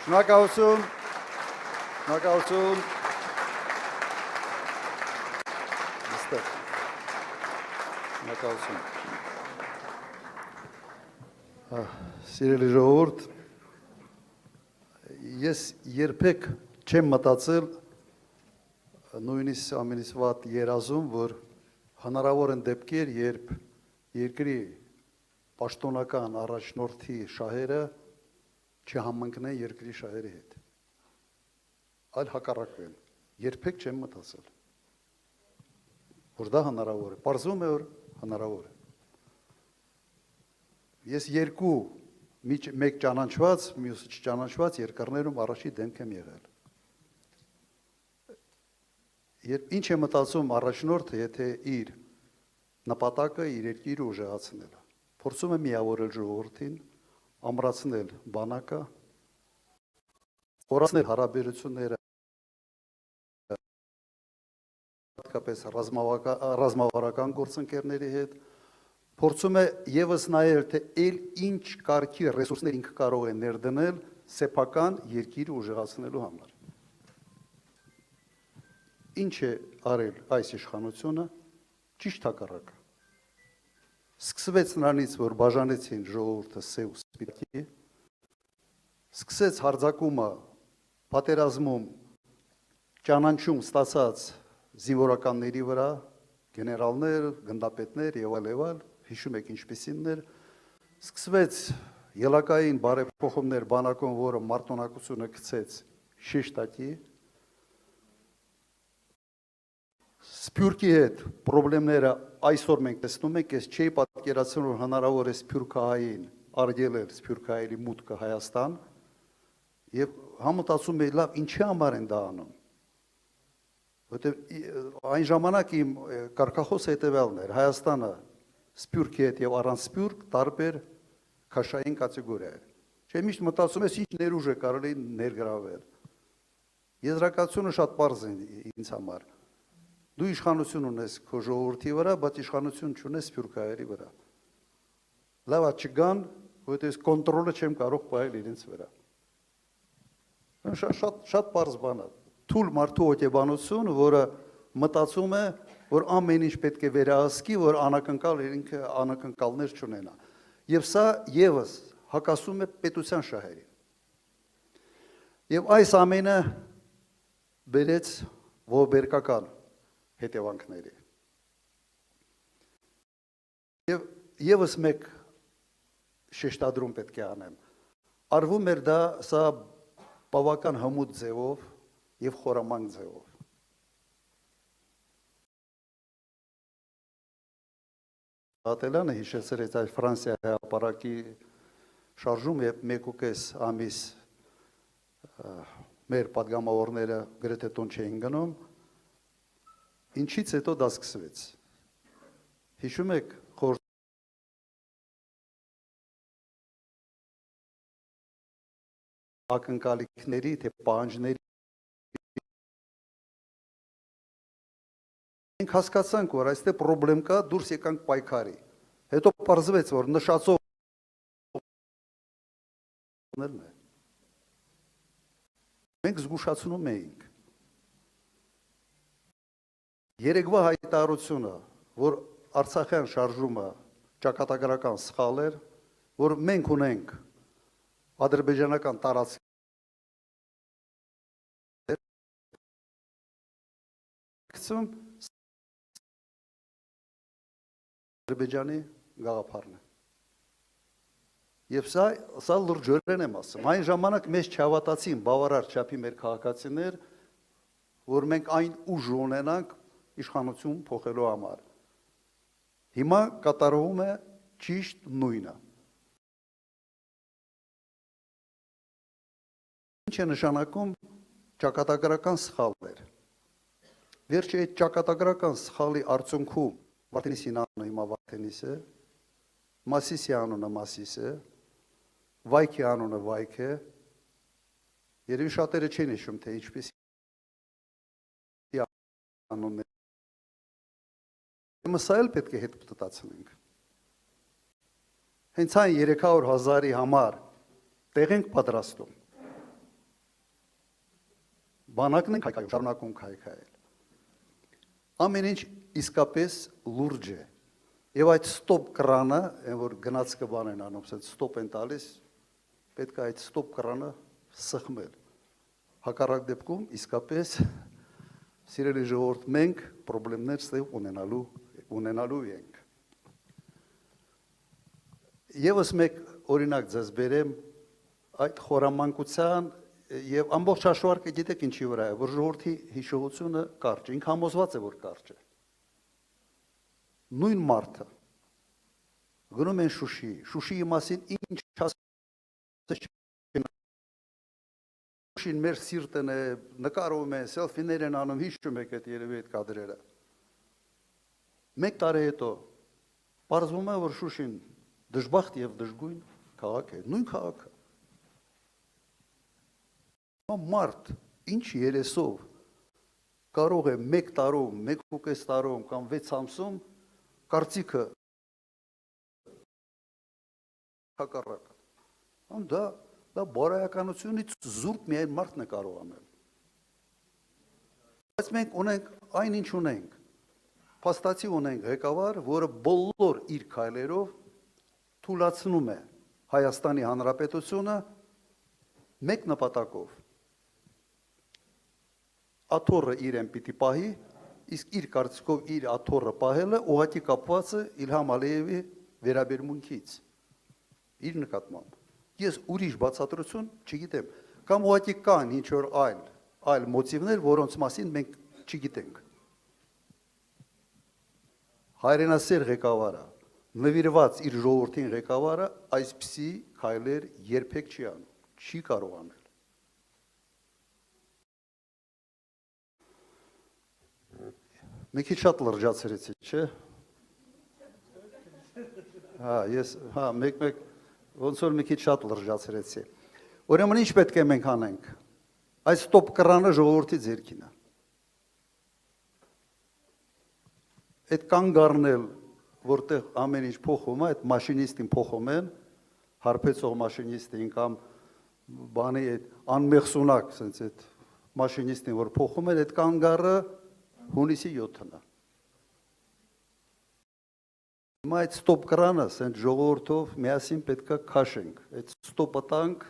Շնորհակալություն, շնորհակալություն։ Նստեք։ Շնորհակալություն։ Սիրելի ժողովուրդ, ես երբեք չեմ մտածել նույնիսկ ամենից վատ երազում, որ հնարավոր են դեպքեր, երբ երկրի պաշտոնական առաջնորդի շահերը չհամընկնեն երկրի շահերի հետ, այլ հակառակվեն, երբեք չեմ մտածել, որ դա հնարավոր է, պարզվում է, որ հնարավոր է։ Ես երկու մեկ ճանաչված, մյուսը չճանաչված երկրներում առաջի դեմք եմ եղել։ Ինչ է մտածում առաջնորդը, եթե իր նպատակը իր երկիրը ուժեղացնել է, փորձում է միավորել ժողովրդին, ամրացնել բանակը, խորացնել հարաբերությունները հատկապես ռազմավարական գործընկերների հետ, փորձում է եւս նայել, թե ինչ կարգի ռեսուրսներ ինքը կարող է ներդնել սեփական երկիրը ուժեղացնելու համար։ Ինչ է արել այս իշխանությունը, ճիշտ հակառակը։ Սկսվեց նրանից, որ բաժանեցին ժողովուրդը սև ու սպիտակի, սկսեց հարձակումը պատերազմում ճանաչում ստացած զինվորականների վրա, գեներալներ, գնդապետներ եւ այլ, հիշում եք ինչպիսիններ, սկսվեց ելակային բարեփոխումներ բանակում, որը մարտունակությունը գցեց շեշտակի, Սփյուռքի հետ պրոբլեմները այսօր մենք տեսնում ենք, ես չէի պատկերացնում, որ հնարավոր է սփյուռքահային արգելել սփյուռքահայերի մուտքը Հայաստան եւ համոզում եմ, լավ, ինչի համար են դա անում։ Որտեւ այն ժամանակ իմ կարգախոսը հետեւյալն էր, Հայաստանը սփյուռքի հետ եւ առանց սփյուռք տարբեր քաշային կատեգորիա է։ Չէ՞ միշտ մտածում ես, ինչ ներուժ է կարելի ներգրավել։ Եզրակացությունը շատ պարզ է ինձ համար։ Դու իշխանություն ունես քո ժողովրդի վրա, բայց իշխանություն չունես սփյուռքահայերի վրա։ Լավ է չգան, որովհետեւ կոնտրոլը չեմ կարող պահել իրենց վրա։ Շատ պարզ բան է։ Թույլ մարդու հոգեբանություն, որը մտածում է, որ ամեն ինչ պետք է վերահսկի, որ անակնկալ ինքը անակնկալներ չունենա։ Եվ սա եւս հակասում է պետության շահերին։ Եվ այս ամենը բերեց ողբերգական հետևանքների։ Եվ եւս մեկ շեշտադրում պետք է անեմ։ Արվում էր դա սա բավական հմուտ ձևով եւ խորամանկ ձևով։ Ատելյանը հիշեցրել է այդ Ֆրանսիայի հրապարակի շարժում եւ 1.5 ամիս մեր падգամավորները գրեթե տուն չէին գնում, ինչից հետո դա սկսվեց։ Հիշում եք ակնկալիքների, թե պահանջների մենք հասկացանք, որ այստեղ պրոբլեմ կա, դուրս եկանք պայքարի։ Հետո պարզվեց, որ նշածով մենք զգուշացնում էինք։ Երեկվա հայտարարությունը, որ Արցախյան շարժումը ճակատագրական սխալ էր, որ մենք ունենք ադրբեջանական տարածք Ադրբեջանի գաղափարն է։ Եվ սա լրջորեն եմ ասում։ Այն ժամանակ մեզ չհավատացին բավարար չափի մեր քաղաքացիներ, որ մենք այն ուժ ունենանք իշխանություն փոխելու համար։ Հիմա կատարվում է ճիշտ նույնը։ Ինչ է նշանակում ճակատագրական սխալներ։ Վերջի այդ ճակատագրական սխալի արդյունքում Վարդենիսի անունը հիմա Վարդենիս է, Մասիսի անունը Մասիս է, Վայքի անունը Վայք է, երևի շատերը չեն հիշում, թե ինչպես անուններ։ Սա էլ պետք է հետ պտտացնենք։ Հենց այն 300,000-ի համար տեղ ենք պատրաստում։ բանակն ենք հայկայում, շարունակում հայկայել։ Ամեն ինչ իսկապես լուրջ է։ Եվ այդ ստոպ կրանը, որ գնաց կբան են անում, ստոպ են տալիս, պետք է այդ ստոպ կրանը սխմել։ Հակառակ դեպքում իսկապես սիրելի ժողովուրդ մենք խնդիրներ ստեղ ունենալու ենք։ Եվս մեկ օրինակ ձեզ բերեմ այդ խորամանկության եւ ամբողջ հաշվարկը գիտեք ինչի վրա է, որ ժողովրդի հիշողությունը կարճ է, ինքը համոզված է որ կարճ է։ Նույն մարդը գնում են Շուշիի մասին ինչ ասես Շուշին մեր սիրտն է, նկարում է, սելֆիներ են անում, հիշում եք այդ երևի այդ կադրերը։ Մեկ տարի հետո պարզվում է որ Շուշին դժբախտ եւ դժգույն քաղաք է, նույն քաղաքը։ Մարդ ինչ երեսով կարող է 1 տարում, 1.5 տարում կամ 6 ամսում կարծիքը հակառակը։ Դա բարոյականությունից զուրկ միայն մարդն է կարող անել։ Բայց մենք ունենք այն ինչ ունենք։ Փաստացի ունենք ղեկավար, որը բոլոր իր քայլերով թույլատնում է Հայաստանի Հանրապետությունը մեկ նպատակով։ Աթոռը իրեն պիտի պահի, իսկ իր կարծիքով իր աթոռը պահելը ուղղակի կապված է Իլհամ Ալիևի վերաբերմունքից իր նկատմամբ։ Ես ուրիշ բացատրություն չգիտեմ, կամ ուղղակի կան ինչ որ այլ մոտիվներ, որոնց մասին մենք չգիտենք։ Հայրենասեր ղեկավարը, նվիրված իր ժողովրդին ղեկավարը այսպիսի քայլեր երբեք չի անում, չի կարող անել։ Մի քիչ շատ լրջացրեցի, չէ՞։ Մեկ ոնց որ մի քիչ շատ լրջացրեցի։ Ուրեմն ինչ պետք է մենք անենք։ Այս ստոպ կրանը ժողովրդի ձեռքին է։ Այդ կանգ առնել, որտեղ ամեն ինչ փոխում է, այդ մաշինիստին փոխում են, հարբեցող մաշինիստին կամ բանի այդ անմեղսունակ, ասենց այդ մաշինիստին, որ փոխում են, այդ կանգ առը հունիսի 7-ն է։ Հիմա այդ ստոպ կրանը, ասենք ժողովրդով միասին պետք է քաշենք, այդ ստոպը տանք,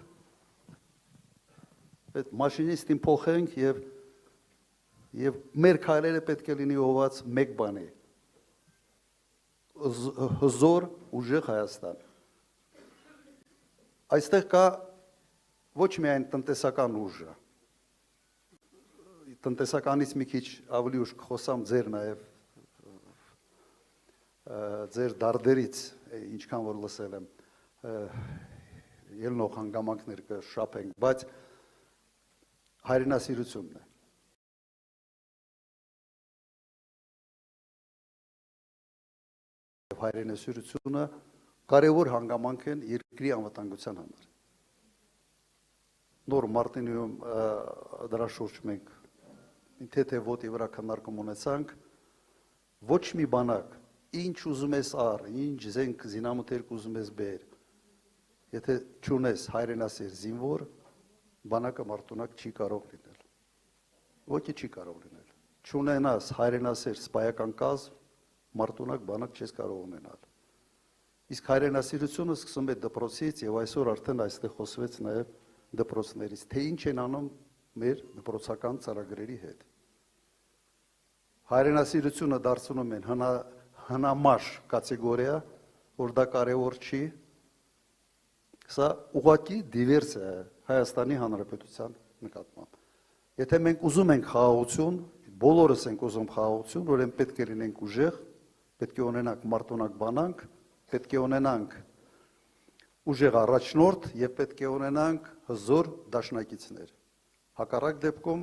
այդ մաշինիստին փոխենք եւ մեր քայլերը պետք է լինի ուղղված մեկ բանի։ Հզոր ուժեղ Հայաստան։ Այստեղ կա ոչ միայն տնտեսական ուժը, տնտեսականից մի քիչ ավելի ուշ կխոսամ ձեր նաև ձեր դարդերից, ինչքան որ լսել եմ, ելնող հանգամանքներ կշապենք, բայց հայրենասիրությունն է։ Հայրենասիրությունը կարևոր հանգամանք են երկրի անվտանգության համար։ Նոր Մարտինիում դրա շուրջ մենք թե ոտի վրա քննարկում ունեցանք, ոչ մի բանակ, ինչ ուզում ես առ, ինչ զենք զինամթերք ուզում ես բեր, եթե չունես հայրենասեր զինվոր, բանակը մարտունակ չի կարող լինել, ոչի չի կարող լինել, չունենաս հայրենասեր սպայական կազմ, մարտունակ բանակ չես կարող ունենալ, իսկ հայրենասիրությունը սկսում է դպրոցից և այսօր արդեն այստեղ խոսվեց նաև դպրոցներից, թե ինչ են անում մեր դպրոցական ծրագրերի հետ։ Հայրենասիրությունը դարձնում են հնամաշ կատեգորիա, որ դա կարևոր չի, սա ուղղակի դիվերսիա է Հայաստանի Հանրապետության նկատմամբ։ Եթե մենք ուզում ենք խաղաղություն, բոլորս ենք ուզում խաղաղություն, ուրեմն պետք է լինենք ուժեղ, պետք է ունենանք մարտունակ բանակ, պետք է ունենանք ուժեղ առաջնորդ եւ պետք է ունենանք հզոր դաշնակիցներ։ Հակառակ դեպքում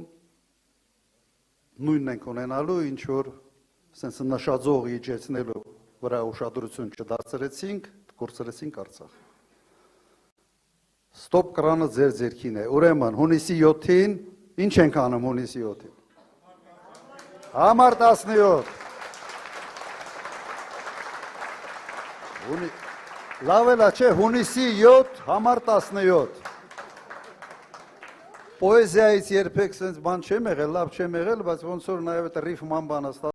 նույնն ենք ունենալու, ինչ որ sense նշաձող իջեցնելու վրա ուշադրություն չդարձրեցինք, կորցրեցինք Արցախ։ Ստոպ կրանը ձեր ձեռքին է։ Ուրեմն հունիսի 7-ին ինչ ենք անում հունիսի 7-ին։ Համար 17։ Լավ էլա, չէ, հունիսի 7, համար 17։ Պոեզիայից երբեք sense բան չեմ եղել, լավ չեմ եղել, բայց ոնց որ նաև այդ ռիֆման բանը